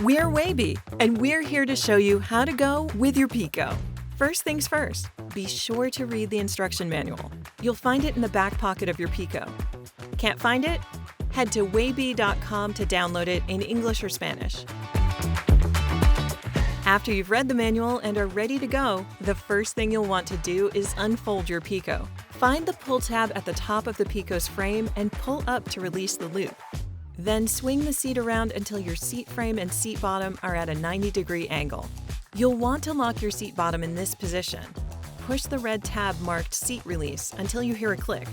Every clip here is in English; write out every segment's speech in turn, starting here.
We're WAYB, and we're here to show you how to go with your Pico. First things first, be sure to read the instruction manual. You'll find it in the back pocket of your Pico. Can't find it? Head to wayb.com to download it in English or Spanish. After you've read the manual and are ready to go, the first thing you'll want to do is unfold your Pico. Find the pull tab at the top of the Pico's frame and pull up to release the loop. Then swing the seat around until your seat frame and seat bottom are at a 90-degree angle. You'll want to lock your seat bottom in this position. Push the red tab marked Seat Release until you hear a click.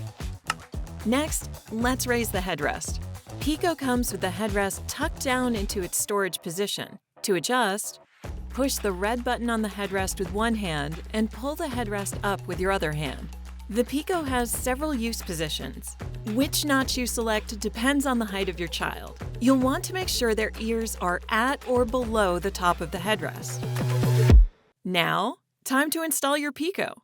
Next, let's raise the headrest. Pico comes with the headrest tucked down into its storage position. To adjust, push the red button on the headrest with one hand and pull the headrest up with your other hand. The Pico has several use positions. Which notch you select depends on the height of your child. You'll want to make sure their ears are at or below the top of the headrest. Now, time to install your Pico.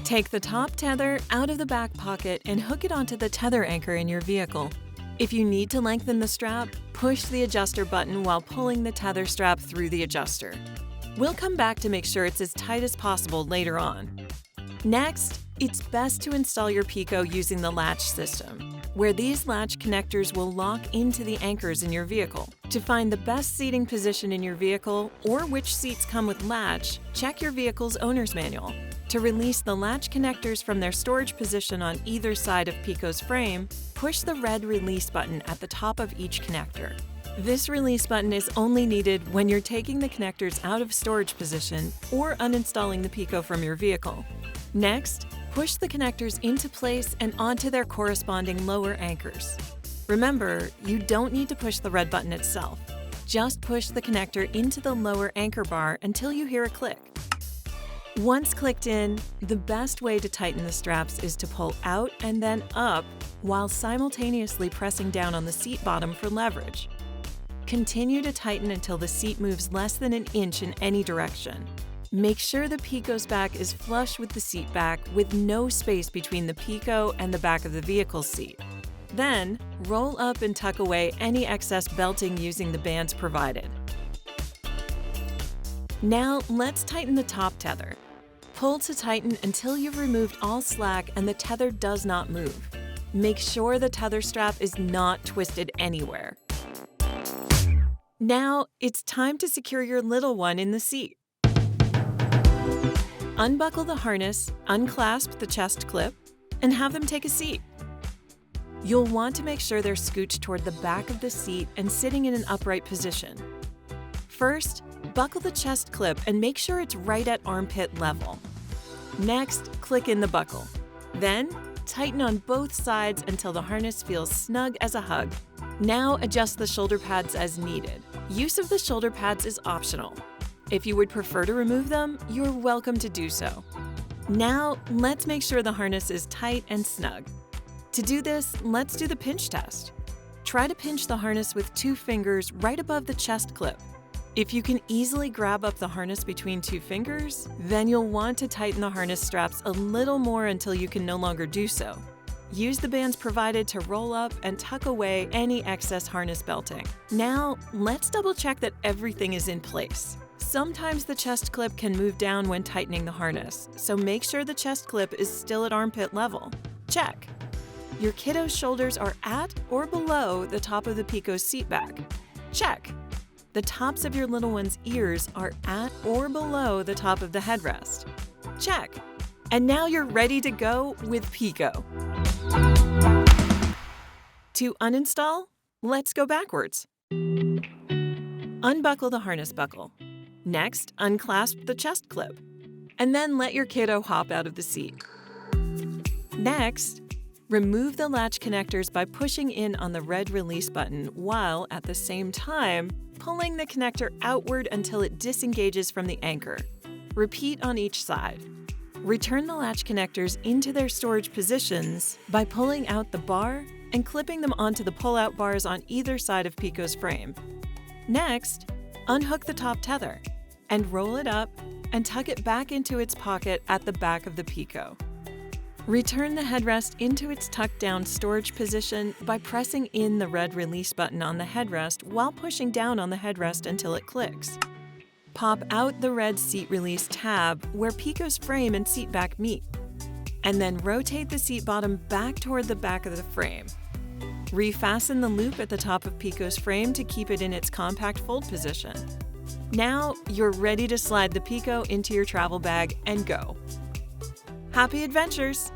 Take the top tether out of the back pocket and hook it onto the tether anchor in your vehicle. If you need to lengthen the strap, push the adjuster button while pulling the tether strap through the adjuster. We'll come back to make sure it's as tight as possible later on. Next, it's best to install your Pico using the latch system, where these latch connectors will lock into the anchors in your vehicle. To find the best seating position in your vehicle or which seats come with latch, check your vehicle's owner's manual. To release the latch connectors from their storage position on either side of Pico's frame, push the red release button at the top of each connector. This release button is only needed when you're taking the connectors out of storage position or uninstalling the Pico from your vehicle. Next, push the connectors into place and onto their corresponding lower anchors. Remember, you don't need to push the red button itself. Just push the connector into the lower anchor bar until you hear a click. Once clicked in, the best way to tighten the straps is to pull out and then up while simultaneously pressing down on the seat bottom for leverage. Continue to tighten until the seat moves less than an inch in any direction. Make sure the Pico's back is flush with the seat back with no space between the Pico and the back of the vehicle's seat. Then, roll up and tuck away any excess belting using the bands provided. Now, let's tighten the top tether. Pull to tighten until you've removed all slack and the tether does not move. Make sure the tether strap is not twisted anywhere. Now, it's time to secure your little one in the seat. Unbuckle the harness, unclasp the chest clip, and have them take a seat. You'll want to make sure they're scooched toward the back of the seat and sitting in an upright position. First, buckle the chest clip and make sure it's right at armpit level. Next, click in the buckle. Then, tighten on both sides until the harness feels snug as a hug. Now adjust the shoulder pads as needed. Use of the shoulder pads is optional. If you would prefer to remove them, you're welcome to do so. Now, let's make sure the harness is tight and snug. To do this, let's do the pinch test. Try to pinch the harness with 2 fingers right above the chest clip. If you can easily grab up the harness between 2 fingers, then you'll want to tighten the harness straps a little more until you can no longer do so. Use the bands provided to roll up and tuck away any excess harness belting. Now, let's double check that everything is in place. Sometimes the chest clip can move down when tightening the harness, so make sure the chest clip is still at armpit level. Check. Your kiddo's shoulders are at or below the top of the Pico's seat back. Check. The tops of your little one's ears are at or below the top of the headrest. Check. And now you're ready to go with Pico. To uninstall, let's go backwards. Unbuckle the harness buckle. Next, unclasp the chest clip, and then let your kiddo hop out of the seat. Next, remove the latch connectors by pushing in on the red release button while, at the same time, pulling the connector outward until it disengages from the anchor. Repeat on each side. Return the latch connectors into their storage positions by pulling out the bar and clipping them onto the pull-out bars on either side of Pico's frame. Next, unhook the top tether and roll it up and tuck it back into its pocket at the back of the Pico. Return the headrest into its tucked down storage position by pressing in the red release button on the headrest while pushing down on the headrest until it clicks. Pop out the red seat release tab where Pico's frame and seat back meet, and then rotate the seat bottom back toward the back of the frame. Refasten the loop at the top of Pico's frame to keep it in its compact fold position. Now you're ready to slide the Pico into your travel bag and go. Happy adventures!